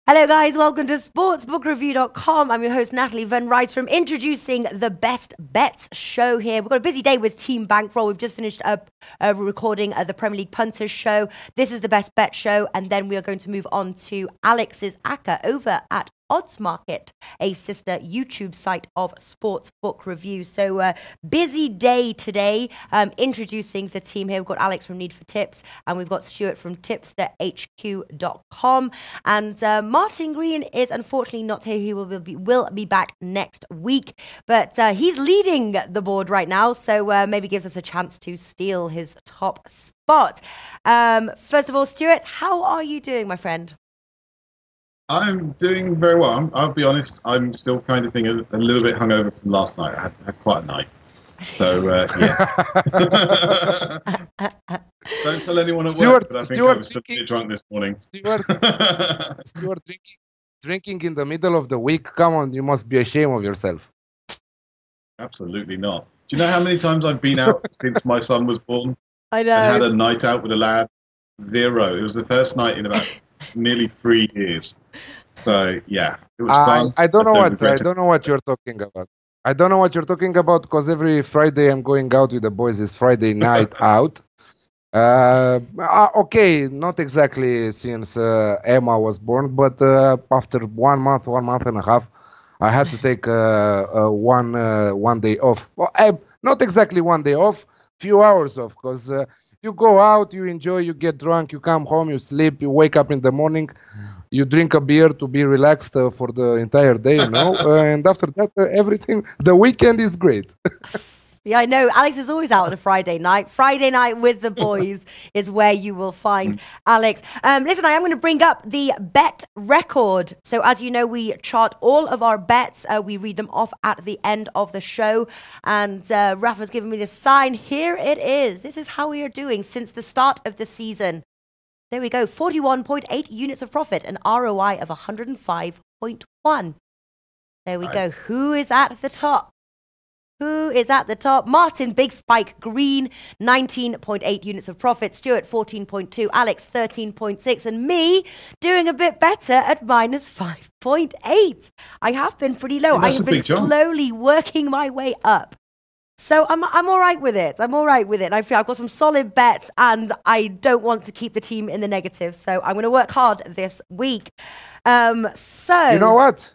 Hello guys, welcome to sportsbookreview.com. I'm your host Natalie Van Rijstroom, introducing the Best Bets show here. We've got a busy day with Team Bankroll. We've just finished up recording the Premier League Punters show. This is the Best Bet show, and then we are going to move on to Alex's ACCA over at Odds Market, a sister YouTube site of Sportsbook Review. So busy day today. Introducing the team here. We've got Alex from Need for Tips, and we've got Stuart from tipsterhq.com. And Martin Green is unfortunately not here. He will be back next week, but he's leading the board right now, so maybe gives us a chance to steal his top spot. First of all, Stuart, how are you doing, my friend? I'm doing very well. I'll be honest, I'm still kind of thinking a little bit hungover from last night. I had quite a night. So, yeah. Don't tell anyone at work, but I think I was still a bit drunk this morning. Stuart drinking in the middle of the week? Come on, you must be ashamed of yourself. Absolutely not. Do you know how many times I've been out since my son was born? I know. I had a night out with a lad. 0. It was the first night in about nearly 3 years. So yeah, it was fun. I don't know what you're talking about. I don't know what you're talking about because every Friday I'm going out with the boys. It's Friday night out. Okay, not exactly since Emma was born, but after 1 month and a half, I had to take one day off. Well, not exactly 1 day off, few hours off, because you go out, you enjoy, you get drunk, you come home, you sleep, you wake up in the morning, you drink a beer to be relaxed for the entire day, you know, and after that, everything, the weekend is great. Yeah, I know. Alex is always out on a Friday night. Friday night with the boys is where you will find Alex. Listen, I am going to bring up the bet record. So as you know, we chart all of our bets. We read them off at the end of the show. And Rafa's given me this sign. Here it is. This is how we are doing since the start of the season. There we go. 41.8 units of profit, an ROI of 105.1. There we go. Who is at the top? Who is at the top? Martin Big Spike Green, 19.8 units of profit. Stuart, 14.2. Alex, 13.6. And me doing a bit better at minus 5.8. I have been pretty low. I have been slowly working my way up. So I'm all right with it. I'm all right with it. I feel I've got some solid bets, and I don't want to keep the team in the negative. So I'm going to work hard this week. So you know what?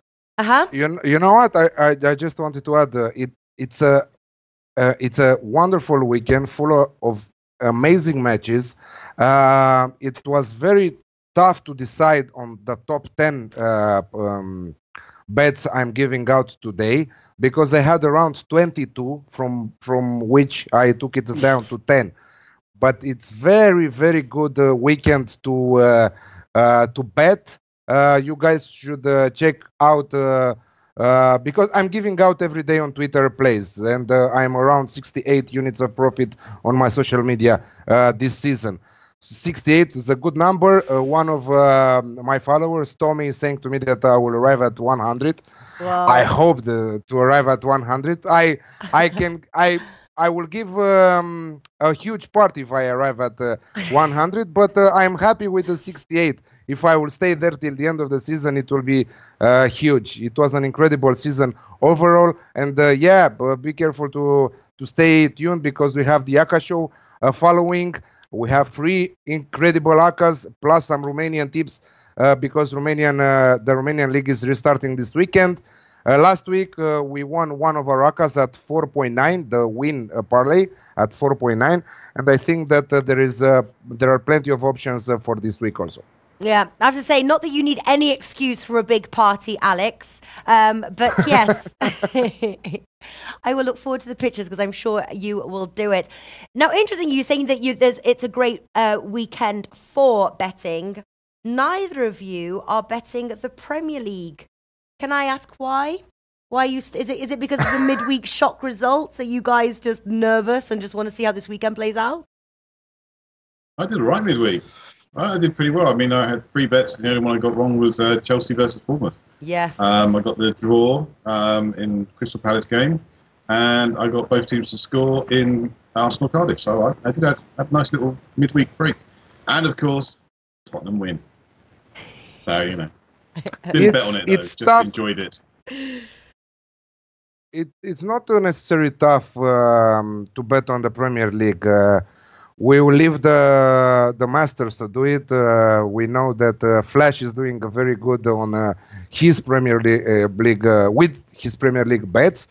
You know what? I just wanted to add It's a wonderful weekend full of amazing matches. It was very tough to decide on the top 10 bets I'm giving out today, because I had around 22 from which I took it down to 10. But it's very, very good weekend to bet. You guys should check out. Because I'm giving out every day on Twitter plays, and I'm around 68 units of profit on my social media this season. 68 is a good number. One of my followers, Tommy, is saying to me that I will arrive at 100. Wow. I hope to arrive at 100. I will give a huge party if I arrive at 100, but I'm happy with the 68. If I will stay there till the end of the season, it will be huge. It was an incredible season overall, and yeah, be careful to stay tuned, because we have the ACCA show following. We have 3 incredible ACCAs plus some Romanian tips because the Romanian League is restarting this weekend. Last week, we won one of our ACCAs at 4.9, the win parlay at 4.9. And I think that there are plenty of options for this week also. Yeah, I have to say, not that you need any excuse for a big party, Alex, but yes, I will look forward to the pictures, because I'm sure you will do it. Now, interesting, you saying that it's a great weekend for betting. Neither of you are betting the Premier League. Can I ask why? Why is it because of the midweek shock results? Are you guys just nervous and just want to see how this weekend plays out? I did all right midweek. I did pretty well. I mean, I had 3 bets. The only one I got wrong was Chelsea versus Bournemouth. Yeah. I got the draw in Crystal Palace game, and I got both teams to score in Arsenal Cardiff. So I did have a nice little midweek break. And of course, Tottenham win. So, you know. Didn't bet on it though. It's Just tough. enjoyed it. It's not necessarily tough to bet on the Premier League. We will leave the masters to do it. We know that Flash is doing very good on his Premier League with his Premier League bets.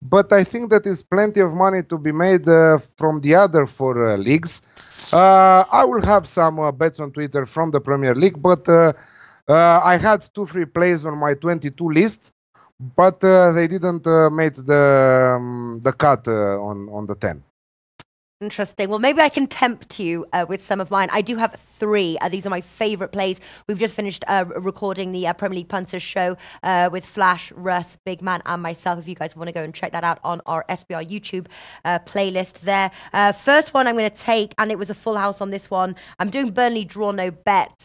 But I think that is plenty of money to be made from the other four leagues. I will have some bets on Twitter from the Premier League, but I had 2 free plays on my 22 list, but they didn't make the cut on the 10. Interesting. Well, maybe I can tempt you with some of mine. I do have 3. These are my favorite plays. We've just finished recording the Premier League Punters show with Flash, Russ, Big Man, and myself. If you guys want to go and check that out on our SBR YouTube playlist there. First one I'm going to take, and it was a full house on this one. I'm doing Burnley draw no bet.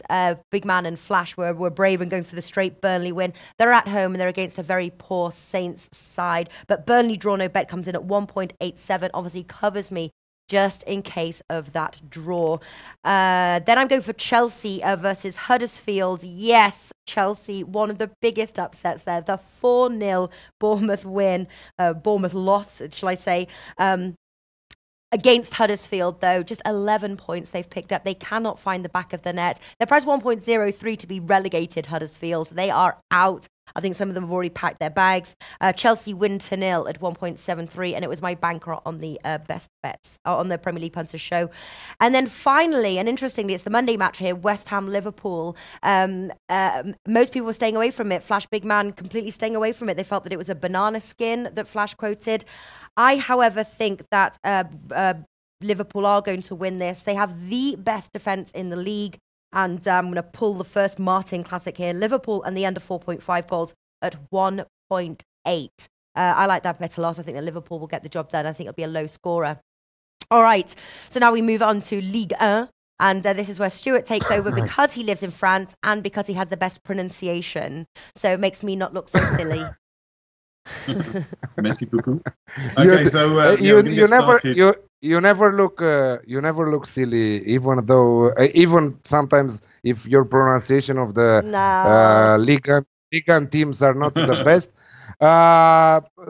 Big Man and Flash were brave and going for the straight Burnley win. They're at home and they're against a very poor Saints side. But Burnley draw no bet comes in at 1.87. Obviously covers me just in case of that draw. Then I'm going for Chelsea versus Huddersfield. Yes, Chelsea, one of the biggest upsets there. The 4-0 Bournemouth win, Bournemouth loss, shall I say, against Huddersfield, though. Just 11 points they've picked up. They cannot find the back of the net. They're priced 1.03 to be relegated, Huddersfield. They are out. I think some of them have already packed their bags. Chelsea win 2-0 at 1.73, and it was my bankroll on the best bets on the Premier League Punters show. And then finally, and interestingly, it's the Monday match here, West Ham Liverpool. Most people were staying away from it. Flash Big Man completely staying away from it. They felt that it was a banana skin that Flash quoted. I, however, think that Liverpool are going to win this. They have the best defence in the league. And I'm going to pull the first Martin classic here. Liverpool and the under 4.5 goals at 1.8. I like that bet a lot. I think that Liverpool will get the job done. I think it'll be a low scorer. All right. So now we move on to Ligue 1. And this is where Stuart takes over because he lives in France and because he has the best pronunciation. So it makes me not look so silly. Merci beaucoup. Okay, so you never look silly, even though even sometimes if your pronunciation of the Liga teams are not the best.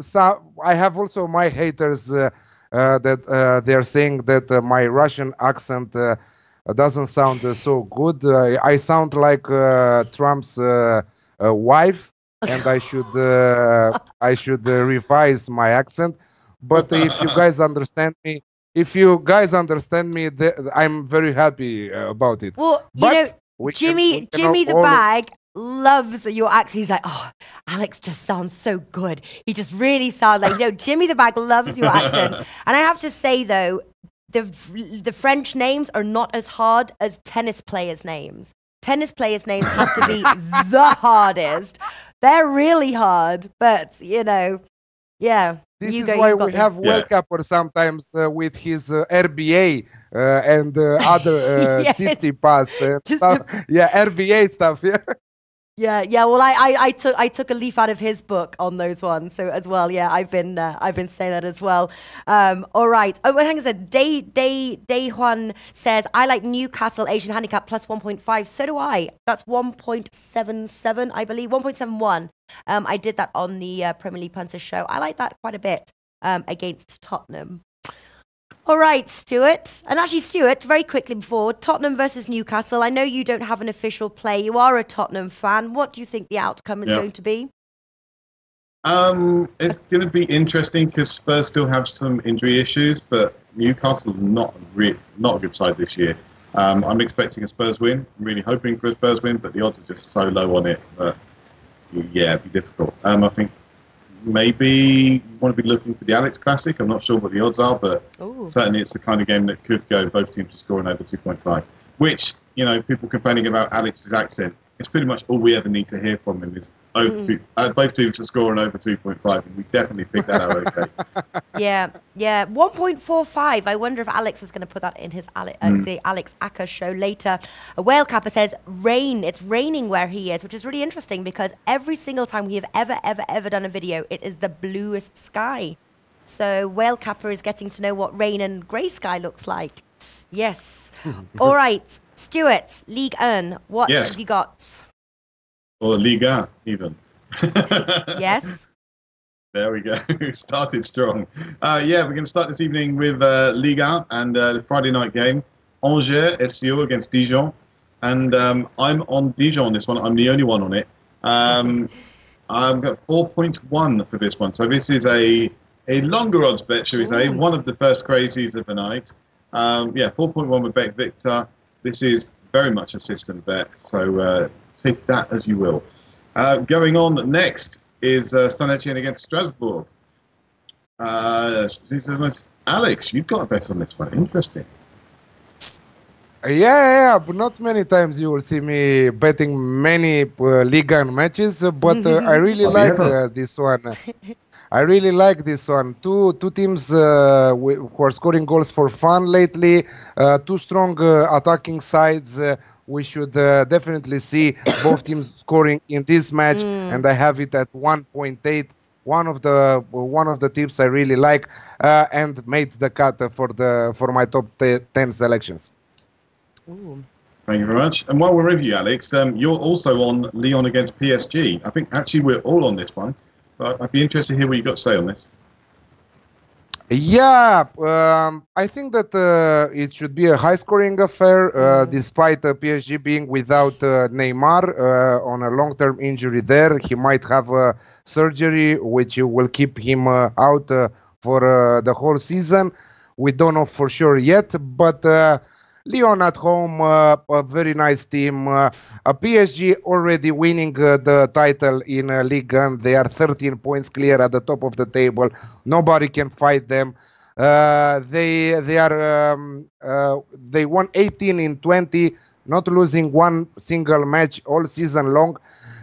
So I have also my haters that they are saying that my Russian accent doesn't sound so good. I sound like Trump's wife. And I should revise my accent. But if you guys understand me, I'm very happy about it. Well, Jimmy the Bag loves your accent. He's like, oh, Alex just sounds so good. He just really sounds like, Jimmy the Bag loves your accent. And I have to say, though, the French names are not as hard as tennis players' names. Tennis players' names have to be the hardest. They're really hard, but, yeah. This is why we have World Cupper sometimes with his RBA and other City Pass and stuff. RBA stuff, Yeah. Well, I took a leaf out of his book on those ones. So as well, I've been saying that as well. All right. Oh, hang on a second. Day Juan says I like Newcastle Asian handicap plus 1.5. So do I. That's 1.77, I believe. 1.71. I did that on the Premier League Punters show. I like that quite a bit against Tottenham. All right, Stuart. And actually, Stuart, very quickly before, Tottenham versus Newcastle. I know you don't have an official play. You are a Tottenham fan. What do you think the outcome is going to be? It's going to be interesting because Spurs still have some injury issues, but Newcastle's not a good side this year. I'm expecting a Spurs win. I'm really hoping for a Spurs win, but the odds are just so low on it. But it'd be difficult. I think maybe you want to be looking for the Alex Classic. I'm not sure what the odds are, but certainly it's the kind of game that could go both teams to scoring over 2.5. Which, people complaining about Alex's accent, it's pretty much all we ever need to hear from him is both teams to scoring over 2.5, and we definitely picked that out okay. Yeah. 1.45. I wonder if Alex is going to put that in his the Alex Acker show later. A Whale Capper says rain. It's raining where he is, which is really interesting because every single time we have ever done a video, it is the bluest sky. So Whale Capper is getting to know what rain and grey sky looks like. Yes. All right, Stuart, Ligue 1. What have you got? or Liga even. Yes. There we go. Started strong. Yeah, we're going to start this evening with Liga and the Friday night game. Angers SCO against Dijon. And I'm on Dijon on this one. I'm the only one on it. I've got 4.1 for this one. So this is a longer odds bet, shall we say. One of the first crazies of the night. Yeah, 4.1 with Bet Victor. This is very much a system bet. So take that as you will. Going on next is Saint-Etienne against Strasbourg. Alex, you've got a bet on this one. Interesting. Yeah, but not many times you will see me betting many Liga matches, but I really like this one. I really like this one. Two teams who are scoring goals for fun lately. Two strong attacking sides. We should definitely see both teams scoring in this match, and I have it at 1.8. One of the tips I really like, and made the cut for my top 10 selections. Ooh. Thank you very much. And while we're with you, Alex, you're also on Lyon against PSG. I think actually we're all on this one, but I'd be interested to hear what you've got to say on this. Yeah, I think that it should be a high-scoring affair, despite PSG being without Neymar on a long-term injury there. He might have surgery, which will keep him out for the whole season. We don't know for sure yet, but Lyon at home, a very nice team. PSG already winning the title in Ligue 1. They are 13 points clear at the top of the table. Nobody can fight them. They won 18 in 20, not losing one single match all season long.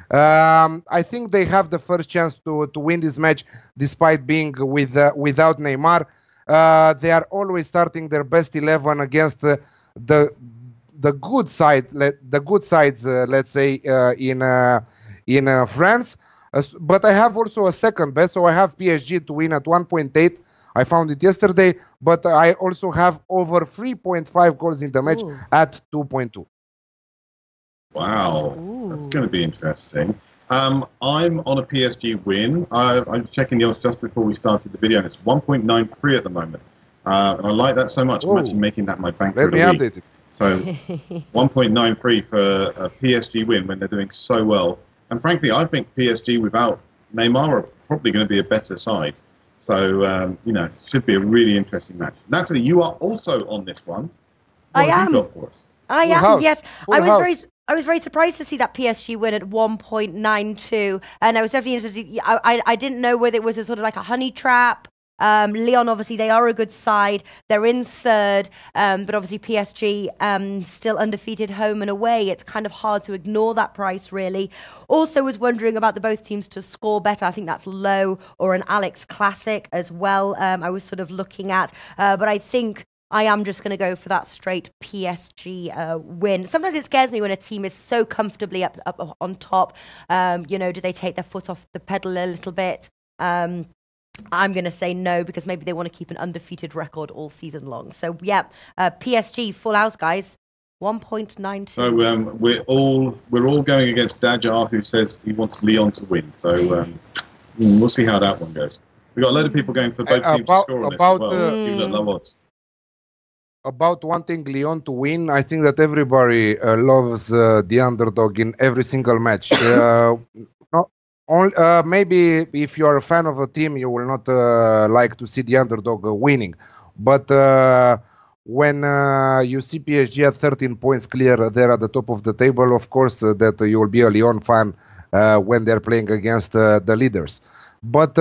I think they have the first chance to win this match despite being without Neymar. They are always starting their best 11 against the good side, the good sides, let's say, in France. But I have also a second bet, so I have PSG to win at 1.8. I found it yesterday, but I also have over 3.5 goals in the match at 2.2. Wow, that's going to be interesting. I'm on a PSG win. I'm checking the odds just before we started the video, and it's 1.93 at the moment. And I like that so much. I'm actually making that my bank for the week. Let me update it. So 1.93 for a PSG win when they're doing so well. And frankly, I think PSG without Neymar are probably going to be a better side. So, you know, it should be a really interesting match. Natalie, you are also on this one. What have you got for us? I am, yes. I was very surprised to see that PSG win at 1.92. And I was definitely interested. I didn't know whether it was a sort of like a honey trap. Lyon, obviously, they are a good side. They're in third, but obviously PSG still undefeated home and away. It's kind of hard to ignore that price, really. Also was wondering about the both teams to score better. I think that's low, or an Alex Classic as well. I was sort of looking at, but I think I am just going to go for that straight PSG win. Sometimes it scares me when a team is so comfortably up on top. You know, do they take their foot off the pedal a little bit? I'm going to say no, because maybe they want to keep an undefeated record all season long. So, yeah, PSG, full house, guys, 1.92. So we're all going against Dajar, who says he wants Lyon to win. So we'll see how that one goes. We've got a load of people going for both teams to score on this as well, even at low odds. About wanting Lyon to win, I think that everybody loves the underdog in every single match. Maybe if you are a fan of a team, you will not like to see the underdog winning. But when you see PSG at 13 points clear there at the top of the table, of course that you will be a Lyon fan when they're playing against the leaders. But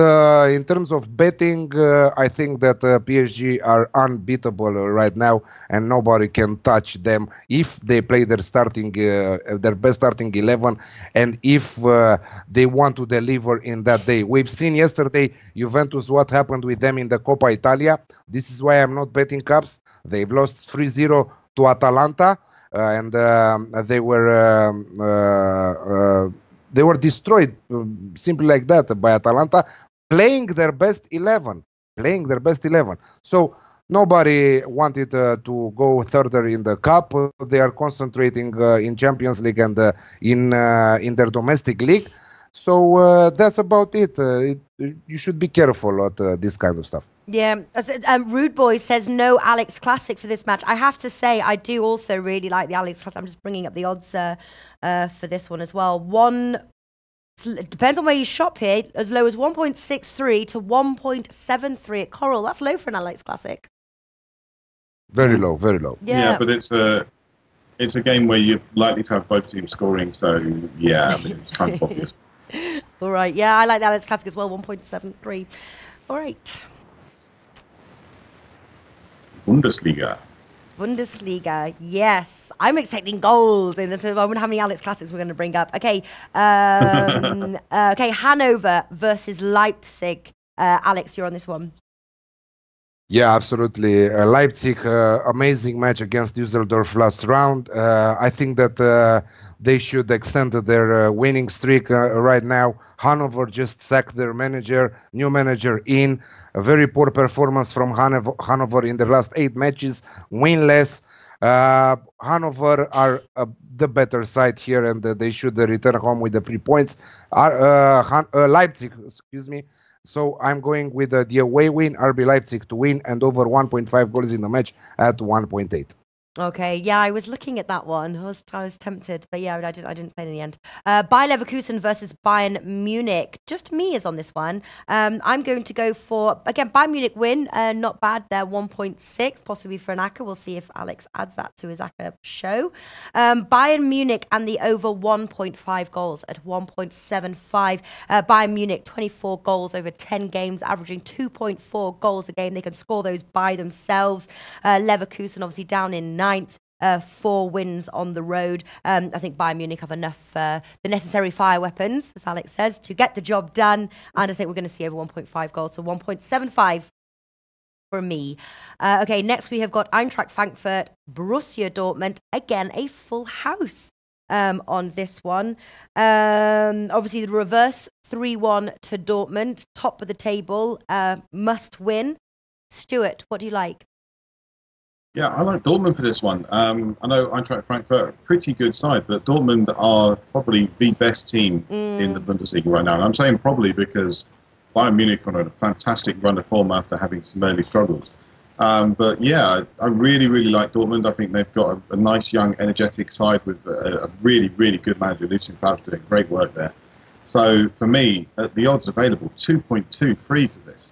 in terms of betting, I think that PSG are unbeatable right now, and nobody can touch them if they play their best starting 11, and if they want to deliver in that day. We've seen yesterday Juventus, what happened with them in the Coppa Italia. This is why I'm not betting Cups. They've lost 3-0 to Atalanta, and they were destroyed simply like that by Atalanta, playing their best 11. So Nobody wanted to go further in the cup. They are concentrating in Champions League and in their domestic league. So that's about it. You should be careful at this kind of stuff. Yeah, Rude Boy says no Alex Classic for this match. I have to say, I do also really like the Alex Classic. I'm just bringing up the odds for this one as well. It depends on where you shop here, as low as 1.63 to 1.73 at Coral. That's low for an Alex Classic. Very low, very low. Yeah, but it's a game where you're likely to have both teams scoring. So yeah, I mean, it's kind of obvious. All right, yeah, I like the Alex Classic as well, 1.73. All right. Bundesliga, yes. I'm expecting goals. I wonder how many Alex Classics we're going to bring up. Okay, okay, Hanover versus Leipzig. Alex, you're on this one. Yeah, absolutely. Leipzig, amazing match against Düsseldorf last round. I think that they should extend their winning streak right now. Hanover just sacked their manager, new manager in. A very poor performance from Hanover in their last 8 matches, winless. Hanover are the better side here, and they should return home with the 3 points. Leipzig, excuse me. So I'm going with the away win, RB Leipzig to win, and over 1.5 goals in the match at 1.8. Okay, yeah, I was looking at that one. I was tempted, but yeah, I didn't play in the end. Bayer Leverkusen versus Bayern Munich. Just me is on this one. I'm going to go for, again, Bayern Munich win. Not bad there, 1.6, possibly for an ACCA. We'll see if Alex adds that to his ACCA show. Bayern Munich and the over 1.5 goals at 1.75. Bayern Munich, 24 goals over 10 games, averaging 2.4 goals a game. They can score those by themselves. Leverkusen obviously down in 9th, 4 wins on the road. I think Bayern Munich have enough, the necessary fire weapons, as Alex says, to get the job done. And I think we're going to see over 1.5 goals, so 1.75 for me. Okay, next we have got Eintracht Frankfurt, Borussia Dortmund. Again, a full house on this one. Obviously, the reverse 3-1 to Dortmund, top of the table, must win. Stuart, what do you like? Yeah, I like Dortmund for this one. I know Eintracht Frankfurt, pretty good side, but Dortmund are probably the best team in the Bundesliga right now. And I'm saying probably because Bayern Munich on a fantastic run of form after having some early struggles. But yeah, I really, really like Dortmund. I think they've got a nice, young, energetic side with a really, really good manager, Lucien Favre, doing great work there. So for me, the odds available, 2.23 for this.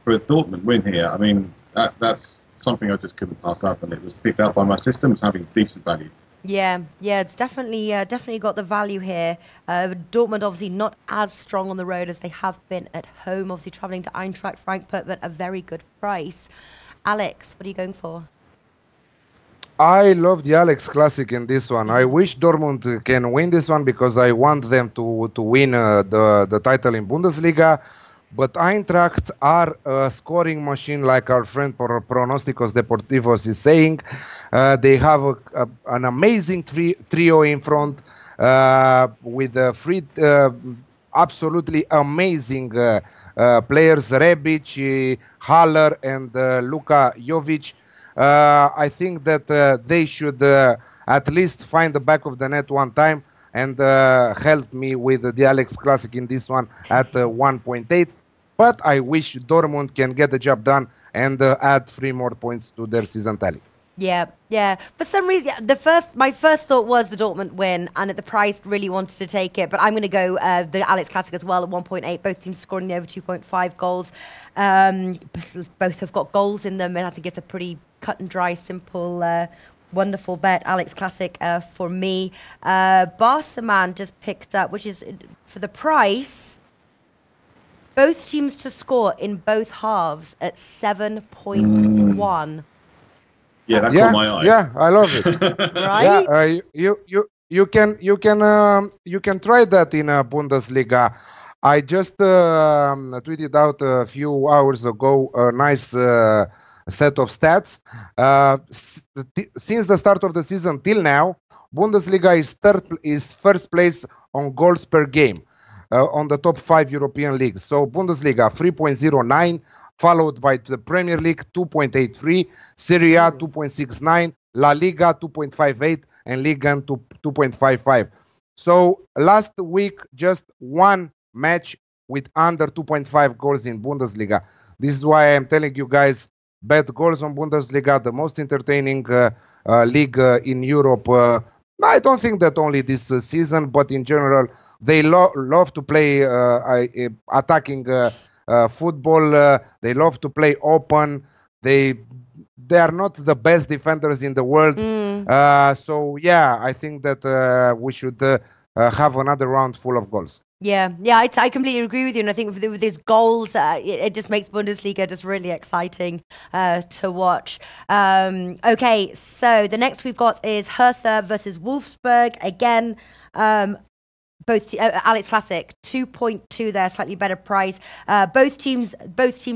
For a Dortmund win here, I mean, that's something I just couldn't pass up, and it was picked up by my system as having decent value. Yeah, it's definitely got the value here. Dortmund obviously not as strong on the road as they have been at home, obviously travelling to Eintracht Frankfurt, but a very good price. Alex, what are you going for? I love the Alex Classic in this one. I wish Dortmund can win this one because I want them to win the title in Bundesliga. But Eintracht are a scoring machine, like our friend Pronosticos Deportivos is saying. They have an amazing trio in front with absolutely amazing players, Rebic, Haller, and Luka Jovic. I think that they should at least find the back of the net one time and help me with the Alex Classic in this one at 1.8. But I wish Dortmund can get the job done and add 3 more points to their season tally. Yeah. For some reason, my first thought was the Dortmund win, and at the price, really wanted to take it. But I'm going to go the Alex Classic as well at 1.8. Both teams scoring over 2.5 goals. Both have got goals in them, and I think it's a pretty cut and dry, simple, wonderful bet. Alex Classic for me. Barca Man just picked up, which is for the price. Both teams to score in both halves at 7.1. Yeah, that caught my eye. Yeah, I love it. Right? Yeah, you can try that in Bundesliga. I just tweeted out a few hours ago a nice set of stats. Since the start of the season till now, Bundesliga is first place on goals per game. On the top 5 European leagues. So Bundesliga 3.09, followed by the Premier League 2.83, Serie A 2.69, La Liga 2.58, and Liga 2.55. So last week, just one match with under 2.5 goals in Bundesliga. This is why I'm telling you guys, bet goals on Bundesliga, the most entertaining league in Europe. I don't think that only this season, but in general, they love to play attacking football. They love to play open. They are not the best defenders in the world. So yeah, I think that we should have another round full of goals. Yeah, I completely agree with you, and I think with these goals, it just makes Bundesliga just really exciting to watch. Okay, so the next we've got is Hertha versus Wolfsburg. Again, both Alex Classic 2.2 there, slightly better price. Both teams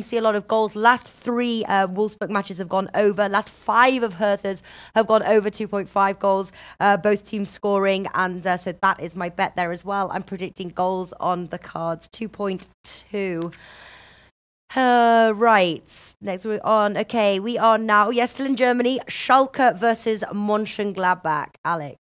see a lot of goals. Last 3 Wolfsburg matches have gone over. Last 5 of Hertha's have gone over 2.5 goals. Both teams scoring, and so that is my bet there as well. I'm predicting goals on the cards 2.2. Right, next we're on. Okay, we are now still in Germany. Schalke versus Mönchengladbach. Alex.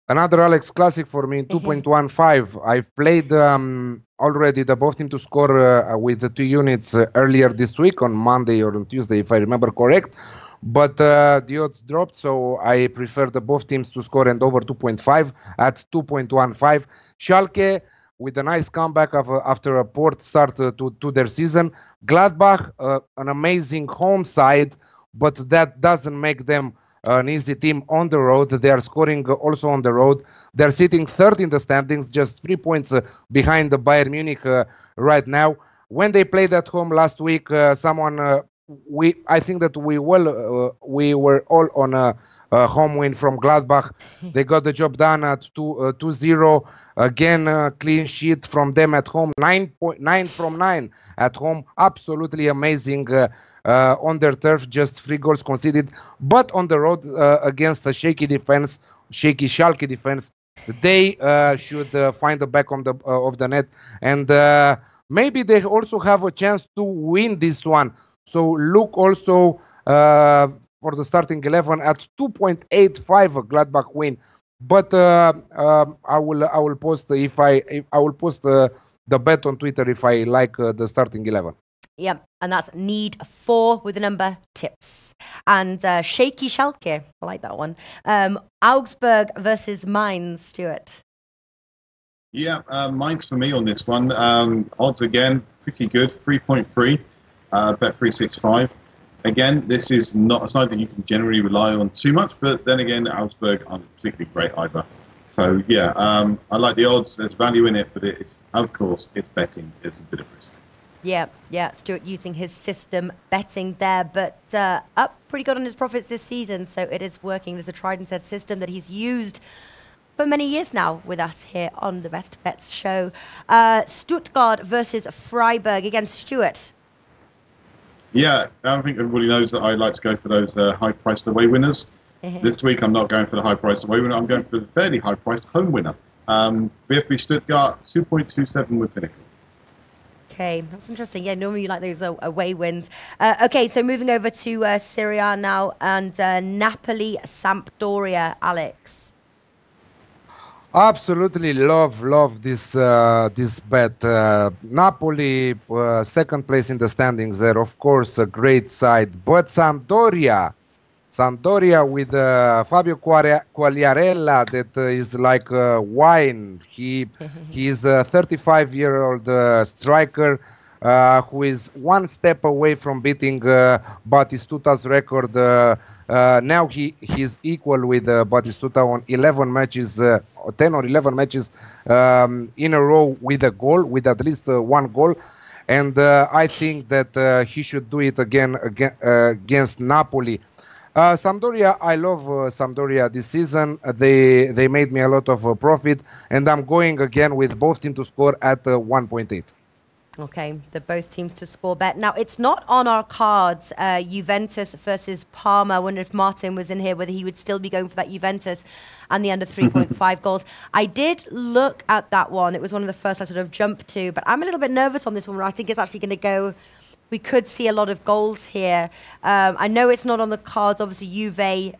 Another Alex Classic for me, 2.15. I've played already the both team to score with the 2 units earlier this week on Monday or on Tuesday, if I remember correct. But the odds dropped, so I prefer the both teams to score and over 2.5 at 2.15. Schalke with a nice comeback after a poor start to their season. Gladbach, an amazing home side, but that doesn't make them an easy team on the road. They are scoring also on the road. They're sitting third in the standings, just 3 points behind the Bayern Munich right now. When they played at home last week, I think that we were all on a home win from Gladbach. They got the job done at 2-0. Again, clean sheet from them at home. 9 from 9 at home. Absolutely amazing on their turf. Just 3 goals conceded. But on the road against a shaky Schalke defense, they should find the back of the net. And maybe they also have a chance to win this one. So look also for the starting 11 at 2.85 a Gladbach win. But I will post the bet on Twitter if I like the starting 11. Yeah, and that's need 4 with the number tips. And shaky Schalke, I like that one. Augsburg versus Mainz, Stuart. Yeah, Mainz for me on this one. Odds again, pretty good, 3.3. Bet 365. Again, this is not a side that you can generally rely on too much, but then again, Augsburg aren't particularly great either. So yeah, I like the odds. There's value in it, but it's, of course, it's betting. It's a bit of risk. Yeah. Stuart using his system betting there, but up pretty good on his profits this season. So it is working. There's a tried and tested system that he's used for many years now with us here on the Best Bets show. Stuttgart versus Freiburg against Stuart. Yeah, I think everybody knows that I like to go for those high-priced away winners. This week, I'm not going for the high-priced away winner. I'm going for the fairly high-priced home winner. VfB Stuttgart, 2.27 with Pinnacle. Okay, that's interesting. Yeah, normally you like those away wins. Okay, so moving over to Serie A now and Napoli Sampdoria, Alex. Absolutely love this bet. Napoli, second place in the standings there, of course, a great side. But Sampdoria with Fabio Quagliarella, that is like wine. He is a 35-year-old striker who is one step away from beating Batistuta's record. Now he's equal with Batistuta on 11 matches, 10 or 11 matches in a row with a goal, with at least one goal. And I think that he should do it again against Napoli. Sampdoria, I love Sampdoria this season. They made me a lot of profit, and I'm going again with both teams to score at 1.8. Okay, the both teams to score bet. Now, it's not on our cards, Juventus versus Parma. I wonder if Martin was in here, whether he would still be going for that Juventus and the under 3.5 goals. I did look at that one. It was one of the first I sort of jumped to, but I'm a little bit nervous on this one. I think it's actually going to go we could see a lot of goals here. I know it's not on the cards. Obviously, Juve,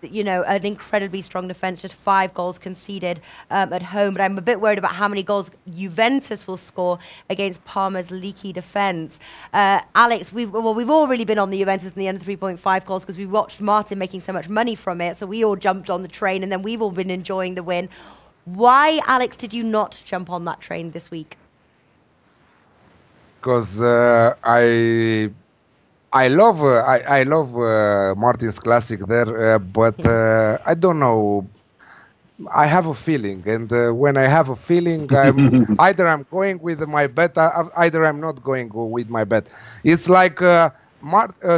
you know, an incredibly strong defense, just 5 goals conceded at home. But I'm a bit worried about how many goals Juventus will score against Parma's leaky defense. Alex, we've all really been on the Juventus and the under 3.5 goals because we watched Martin making so much money from it. So we all jumped on the train, and then we've all been enjoying the win. Why, Alex, did you not jump on that train this week? Because I love Martin's classic there, but I don't know. I have a feeling, and when I have a feeling, either I'm going with my bet, either I'm not going with my bet. It's like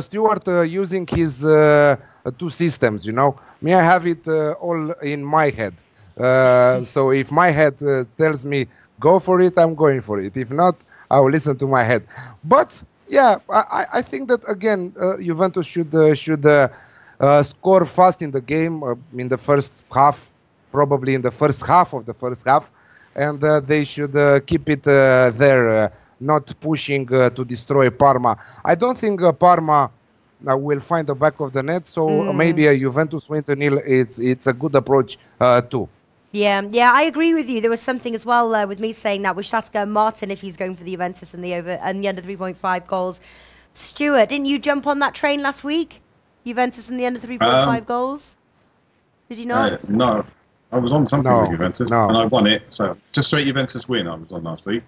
Stuart using his 2 systems. You know, me, I have it all in my head. So if my head tells me go for it, I'm going for it. If not, I will listen to my head. But yeah, I think that again, Juventus should score fast in the game in the first half, probably in the first half of the first half, and they should keep it there, not pushing to destroy Parma. I don't think Parma will find the back of the net, so maybe a Juventus win to nil. It's a good approach too. Yeah, I agree with you. There was something as well with me saying that we should ask Martin if he's going for the Juventus and the under 3.5 goals. Stuart, didn't you jump on that train last week? Juventus and the under 3.5 goals? Did you not? No, I was on something with Juventus and I won it. So just straight Juventus win I was on last week.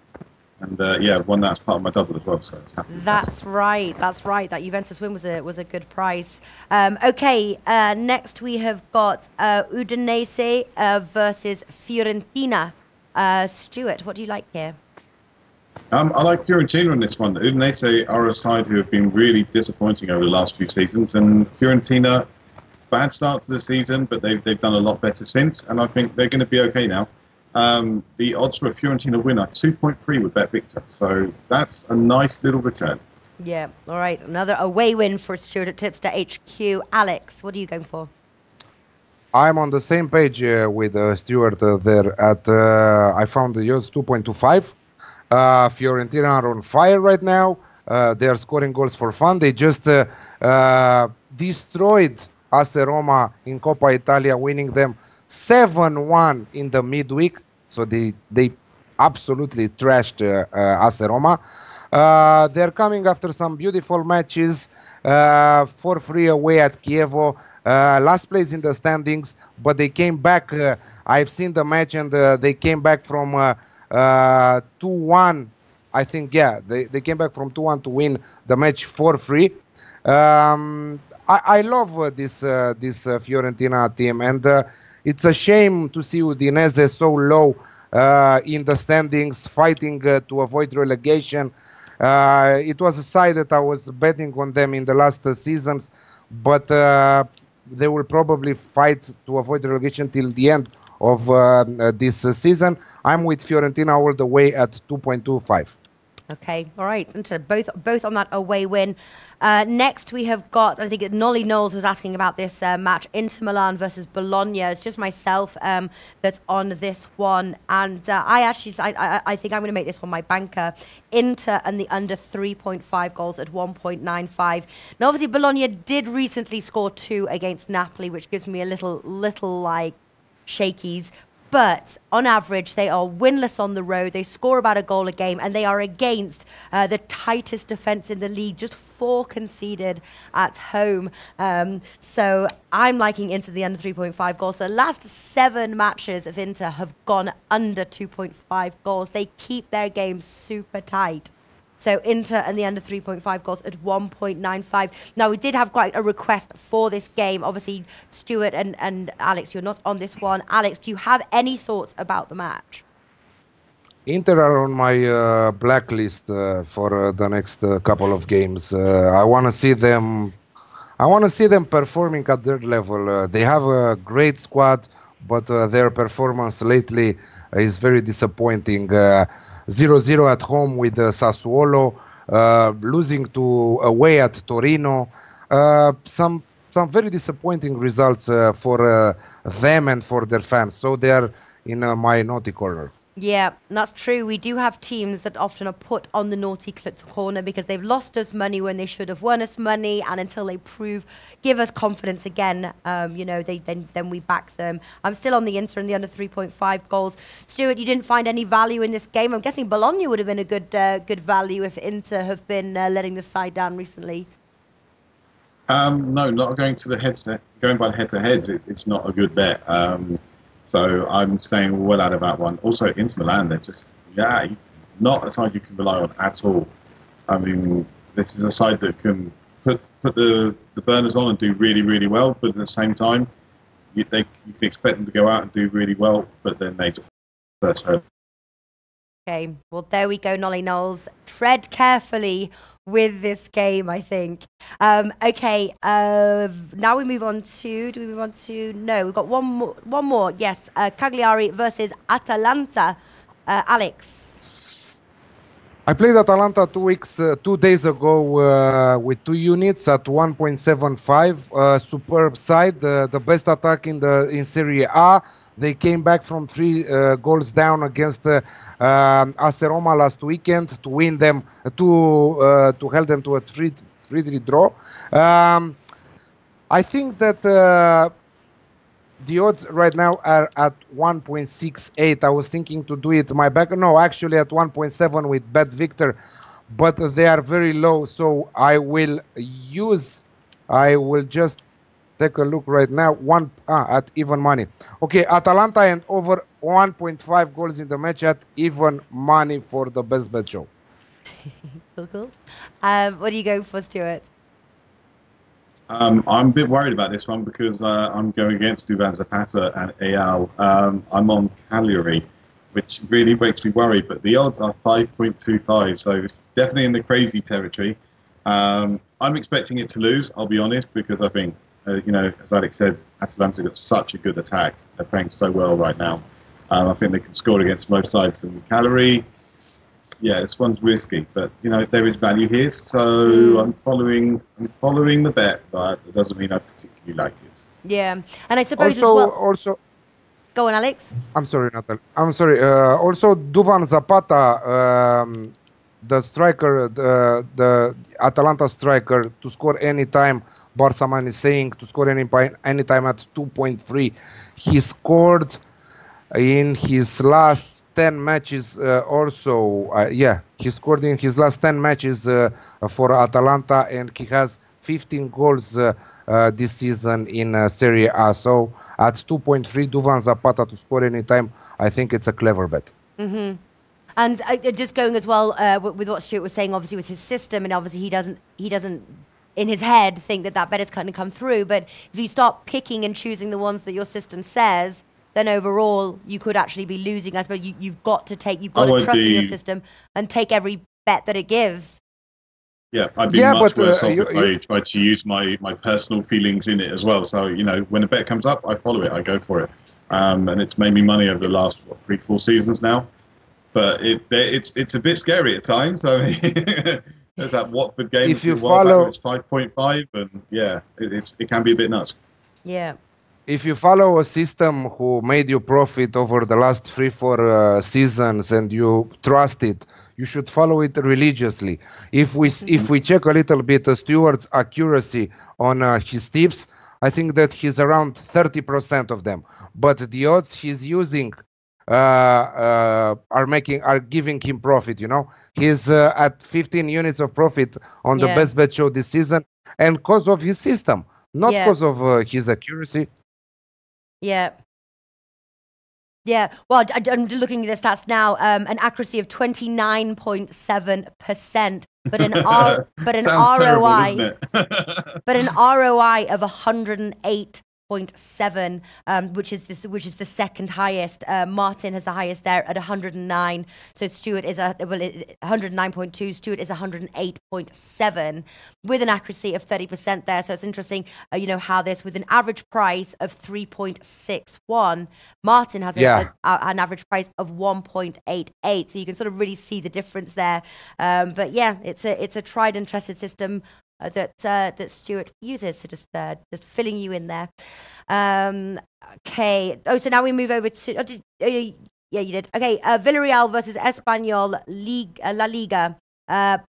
And yeah, won that as part of my double as well. So that's right. That Juventus win was a good price. Okay, next we have got Udinese versus Fiorentina. Stuart, what do you like here? I like Fiorentina in this one. Udinese are a side who have been really disappointing over the last few seasons, and Fiorentina, bad start to the season, but they've done a lot better since, and I think they're going to be okay now. The odds for a Fiorentina win are 2.3 with Bet Victor, so that's a nice little return. Yeah, all right. Another away win for Stuart at Tipster HQ. Alex, what are you going for? I'm on the same page with Stuart there. I found the odds 2.25. Fiorentina are on fire right now. They are scoring goals for fun. They just destroyed AS Roma in Coppa Italia, winning them 7-1 in the midweek. So they absolutely trashed AS Roma. They're coming after some beautiful matches, 4-3 away at Chievo, last place in the standings, but they came back. I've seen the match, and they came back from 2-1. I think, yeah, they came back from 2-1 to win the match 4-3. I love this Fiorentina team, and it's a shame to see Udinese so low in the standings, fighting to avoid relegation. It was a side that I was betting on them in the last seasons, but they will probably fight to avoid relegation till the end of this season. I'm with Fiorentina all the way at 2.25. Okay, all right. Both on that away win. Next, we have got, I think Nolly Knowles was asking about this match, Inter Milan versus Bologna. It's just myself that's on this one. And I think I'm going to make this one my banker. Inter and the under 3.5 goals at 1.95. Now, obviously, Bologna did recently score 2 against Napoli, which gives me a little like shakies. But on average, they are winless on the road. They score about a goal a game, and they are against the tightest defense in the league, just 4 conceded at home. So I'm liking Inter the under 3.5 goals. The last 7 matches of Inter have gone under 2.5 goals. They keep their games super tight. So Inter and the under 3.5 goals at 1.95. Now, we did have quite a request for this game. Obviously, Stuart and Alex, you're not on this one. Alex, do you have any thoughts about the match? Inter are on my blacklist for the next couple of games. I want to see them. I want to see them performing at their level. They have a great squad, but their performance lately is very disappointing. 0-0 at home with Sassuolo, losing away at Torino. Some very disappointing results for them and for their fans. So they are in my naughty corner. Yeah, that's true. We do have teams that often are put on the naughty corner because they've lost us money when they should have won us money, and until they give us confidence again, then we back them. I'm still on the Inter and the under 3.5 goals. Stuart, you didn't find any value in this game. I'm guessing Bologna would have been a good value if Inter have been letting the side down recently. No, not going to the going by the head-to-heads. It's not a good bet. So I'm staying well out of that one. Also, Inter Milan, they're just not a side you can rely on at all. I mean, this is a side that can put the burners on and do really, really well, but at the same time, you can expect them to go out and do really well, but then they just first hurt. Okay, well, there we go, Nolly Knowles. Tread carefully with this game, I think. Okay, now we move on to, do we move on to, no, we've got one more, yes, Cagliari versus Atalanta. Alex. I played Atalanta 2 days ago with 2 units at 1.75. Superb side, the best attack in Serie A. They came back from 3 goals down against AS Roma last weekend to win them, to help them to a 3-3 draw. I think that the odds right now are at 1.68. I was thinking to do it actually at 1.7 with Bet Victor, but they are very low. So I will just take a look right now. At even money. Okay, Atalanta and over 1.5 goals in the match at even money for the best bet show. Cool. What do you go for, Stuart? I'm a bit worried about this one because I'm going against Duvan Zapata and Ayal. I'm on Cagliari, which really makes me worry, but the odds are 5.25, so it's definitely in the crazy territory. I'm expecting it to lose, I'll be honest, because I think, as Alex said, Atalanta got such a good attack. They're playing so well right now. I think they can score against most sides. And Cagliari, this one's risky, but there is value here, so I'm following the bet, but it doesn't mean I particularly like it. Yeah, and I suppose also. Go on, Alex. I'm sorry, Natalie. I'm sorry. Also, Duvan Zapata, the striker, the Atalanta striker, to score anytime. Barsaman is saying to score anytime at 2.3. He scored in his last 10 matches he scored in his last 10 matches for Atalanta, and he has 15 goals this season in Serie A. So at 2.3, Duvan Zapata to score anytime, I think it's a clever bet. Mm-hmm. And just going as well with what Stuart was saying, obviously with his system, and obviously he doesn't in his head think that bet is going to come through. But if you start picking and choosing the ones that your system says, then overall you could actually be losing. I suppose you've got to trust in your system and take every bet that it gives. Yeah, I'd be much worse off if I tried to use my personal feelings in it as well. So, when a bet comes up, I follow it, I go for it. And it's made me money over the last 3-4 seasons now. But it's a bit scary at times. I mean, there's that Watford game. If you follow, it's 5.5, and it can be a bit nuts. Yeah. If you follow a system who made you profit over the last 3-4 seasons and you trust it, you should follow it religiously. If we check a little bit Stuart's accuracy on his tips, I think that he's around 30% of them. But the odds he's using are giving him profit. He's at 15 units of profit on the best bet show this season, and because of his system, not because of his accuracy. Yeah. Well, I'm looking at the stats now. An accuracy of 29.7%, but an ROI, but an ROI of 108.7, which is the second highest. Martin has the highest there at 109. So Stuart is 109.2. Stuart is 108.7 with an accuracy of 30% there. So it's interesting, how this with an average price of 3.61. Martin has an average price of 1.88. So you can sort of really see the difference there. But yeah, it's a tried and trusted system that Stuart uses. So just filling you in there. Okay. Oh, so now we move over to. Yeah, you did. Okay, Villarreal versus Espanyol, La Liga.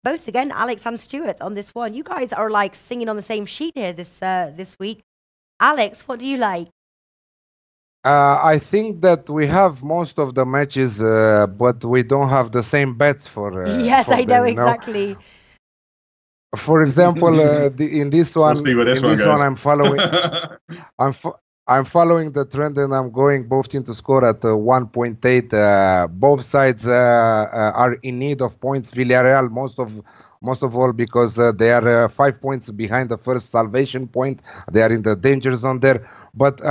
Both again, Alex and Stuart on this one. You guys are like singing on the same sheet here this week. Alex, what do you like? I think that we have most of the matches, but we don't have the same bets for. Yes, for I know them, exactly. For example, in this one, We'll see where this one goes. I'm following. I'm following the trend, and I'm going both teams to score at 1.8. Both sides are in need of points. Villarreal most of all because they are 5 points behind the first salvation point. They are in the danger zone there, but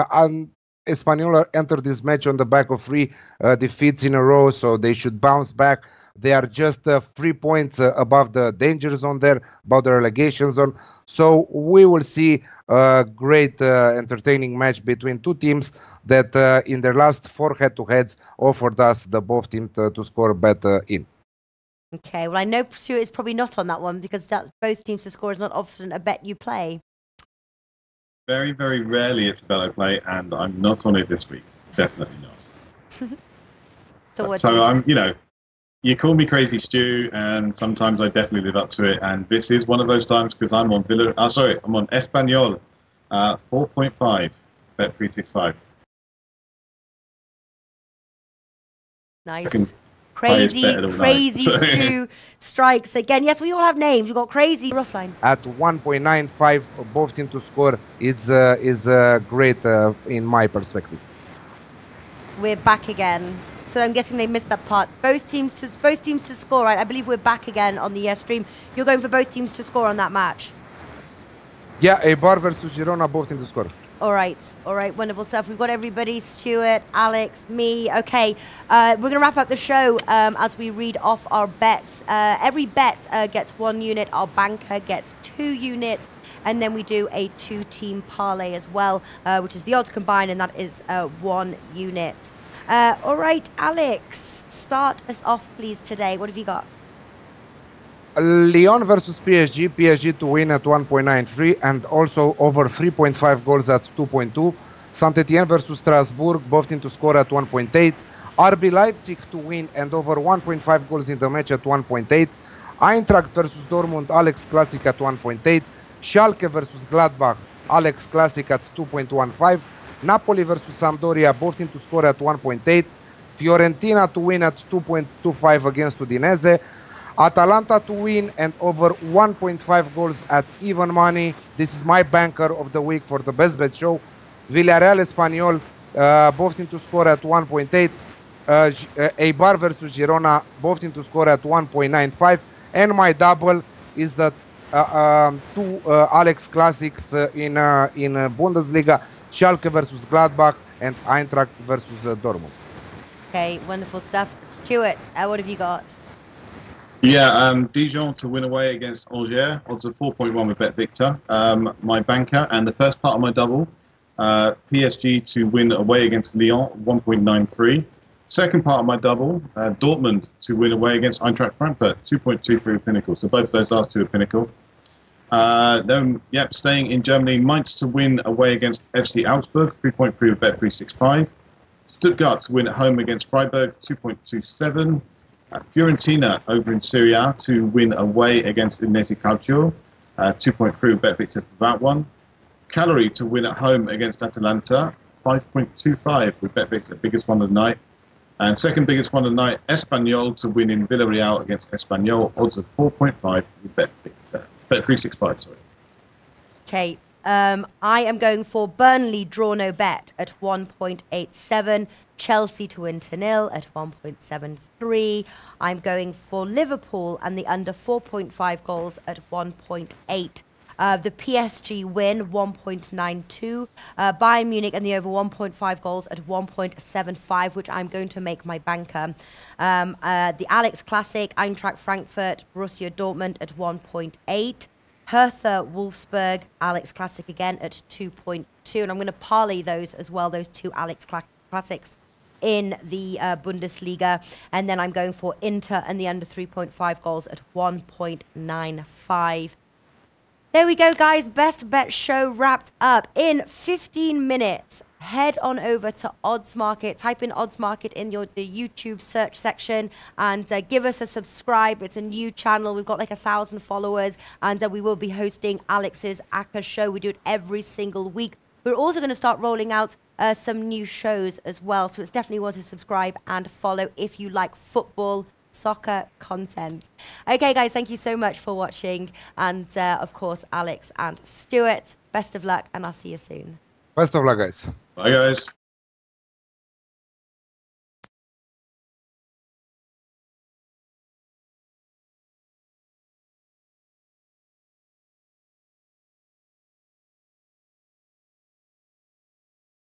Espanyol entered this match on the back of 3 defeats in a row, so they should bounce back. They are just 3 points above the danger zone there, above the relegation zone. So we will see a great entertaining match between 2 teams that in their last 4 head-to-heads offered us the both teams to score better in. Okay, well I know Stuart is probably not on that one because that's both teams to score is not often a bet you play. Very, very rarely it's a bet I play, and I'm not on it this week. Definitely not. So I'm, you call me Crazy Stew, and sometimes I definitely live up to it. And this is one of those times because I'm on I'm on Espanyol, 4.5, bet 365. Nice. Crazy Stew strikes again. Yes, we all have names. We've got Crazy Roughline. At 1.95, both teams to score is great in my perspective. We're back again. So I'm guessing they missed that part. Both teams to score, right? I believe we're back again on the stream. You're going for both teams to score on that match. Yeah, Eibar versus Girona, both teams to score. All right, wonderful stuff. We've got everybody, Stuart, Alex, me. Okay, we're going to wrap up the show as we read off our bets. Every bet gets 1 unit. Our banker gets 2 units. And then we do a 2-team parlay as well, which is the odds combined, and that is 1 unit. All right, Alex, start us off, please, today. What have you got? Lyon versus PSG. PSG to win at 1.93 and also over 3.5 goals at 2.2. Saint-Etienne versus Strasbourg, both teams to score at 1.8. RB Leipzig to win and over 1.5 goals in the match at 1.8. Eintracht versus Dortmund, Alex Classic at 1.8. Schalke versus Gladbach, Alex Classic at 2.15. Napoli versus Sampdoria, both teams to score at 1.8. Fiorentina to win at 2.25 against Udinese. Atalanta to win and over 1.5 goals at even money. This is my banker of the week for the best bet show. Villarreal Espanyol, both teams to score at 1.8. Eibar versus Girona, both teams to score at 1.95. And my double is the 2 Alex Classics in Bundesliga, Schalke versus Gladbach and Eintracht versus Dortmund. Okay, wonderful stuff. Stuart, what have you got? Yeah, Dijon to win away against Angers, odds of 4.1 with Bet Victor. My banker, and the first part of my double, PSG to win away against Lyon, 1.93. Second part of my double, Dortmund to win away against Eintracht Frankfurt, 2.23 Pinnacle. So both of those last 2 are Pinnacle. Then, staying in Germany, Mainz to win away against FC Augsburg, 3.3 with Bet 365. Stuttgart to win at home against Freiburg, 2.27. Fiorentina over in Serie A to win away against Udinese Calcio, 2.3 with Bet Victor for that one. Cagliari to win at home against Atalanta, 5.25 with Bet Victor, biggest one of the night. And second biggest one of the night, Espanyol to win in Villarreal against Espanyol, odds of 4.5 with Bet Victor. Bet 365, sorry. Okay, I am going for Burnley draw no bet at 1.87. Chelsea to win 2-0 at 1.73. I'm going for Liverpool and the under 4.5 goals at 1.8. The PSG win 1.92. Bayern Munich and the over 1.5 goals at 1.75, which I'm going to make my banker. The Alex Classic, Eintracht Frankfurt, Borussia Dortmund at 1.8. Hertha Wolfsburg, Alex Classic again at 2.2. And I'm going to parlay those as well, those 2 Alex Classics in the Bundesliga. And then I'm going for Inter and the under 3.5 goals at 1.95. There we go, guys. Best bet show wrapped up in 15 minutes. head on over to Odds Market. Type in Odds Market in the YouTube search section and give us a subscribe. It's a new channel. We've got like 1,000 followers, and we will be hosting Alex's ACCA show. We do it every single week. We're also going to start rolling out some new shows as well. So it's definitely worth to subscribe and follow if you like football, soccer content. Okay, guys, thank you so much for watching. And of course, Alex and Stuart, best of luck, and I'll see you soon. Best of luck, guys. Bye, guys.